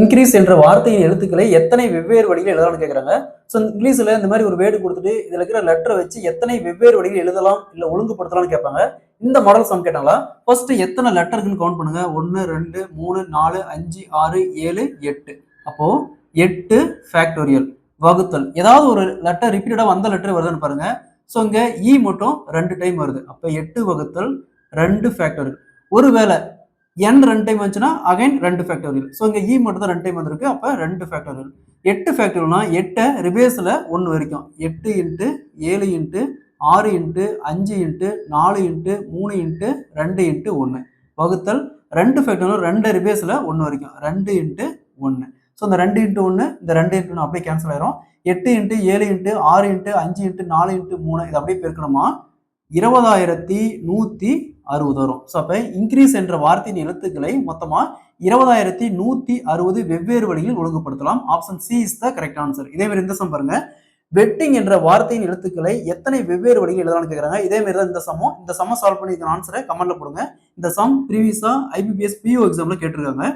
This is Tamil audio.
இன்க்ரீஸ் என்ற வார்த்தையின் எழுத்துக்களை எத்தனை வெவ்வேறு வழியில் எழுதலாம்னு கேட்குறாங்க. ஸோ இங்கிலீஷ்ல இந்த மாதிரி ஒரு வேர்டு கொடுத்துட்டு இதுல இருக்கிற லெட்டரை வச்சு எத்தனை வெவ்வேறு வழியில் எழுதலாம் இல்ல ஒழுங்குபடுத்தலாம்னு கேட்பாங்க. இந்த மாடல் சம் கேட்டாங்களா ஃபர்ஸ்ட் எத்தனை லெட்டர் இருக்குன்னு கவுண்ட் பண்ணுங்க. 1 2 3 4 5 6 7 8. அப்போ 8 ஃபேக்டோரியல் வகுத்தல் ஏதாவது ஒரு லெட்டர் ரிப்பீட்டடா வந்த லெட்டர் வருதுன்னு பாருங்க. ஸோ இங்க இ மட்டும் 2 டைம் வருது. அப்ப 8 வகுத்தல் 2 ஃபேக்டோரியல். ஒருவேளை n 2 டைம் வந்துச்சுன்னா அகைன் 2 ஃபேக்டோரியல். ஸோ இங்க இ மட்டும் தான் 2 டைம் வந்திருக்கு. அப்ப 2 ஃபேக்டோரியல். 8 ஃபேக்டோரியல்னா 8 ரிவேர்ஸ்ல 1 வரைக்கும் 8 into 7 into 6 into 5 into 4 into 3 into 2 into 1 வகுத்தல் 2 ஃபேக்டோரியல் 2 ரிவேர்ஸ்ல 1 வரைக்கும் 2 இன்ட்டு 1. ஸோ இந்த 2 இன்ட்டு 1 இந்த 2 இன்ட்டு 1 அப்படியே கேன்சல் ஆயிரும். 8 into 7 into 6 into 5 into 4 into 3 இது அப்படியே பெருக்கணுமா 20,160 வரும். ஸோ அப்போ இன்க்ரீஸ் என்ற வார்த்தையின் எழுத்துக்களை மொத்தமா 20,160 வெவ்வேறு வழியில் ஒழுங்குபடுத்தலாம். Option C is the correct answer. இதே மாதிரி இந்த சம் பாருங்க. வெட்டிங் என்ற வார்த்தையின் எழுத்துக்களை எத்தனை வெவ்வேறு வழியில் எழுதலாம்னு கேட்குறாங்க. இதே மாதிரி தான் இந்த சம்ம சால்வ் பண்ணி இந்த ஆன்சரை கமெண்ட்ல போடுங்க. இந்த சம் ப்ரீவியஸா IBPS PO எக்ஸாம்ல கேட்டிருக்காங்க.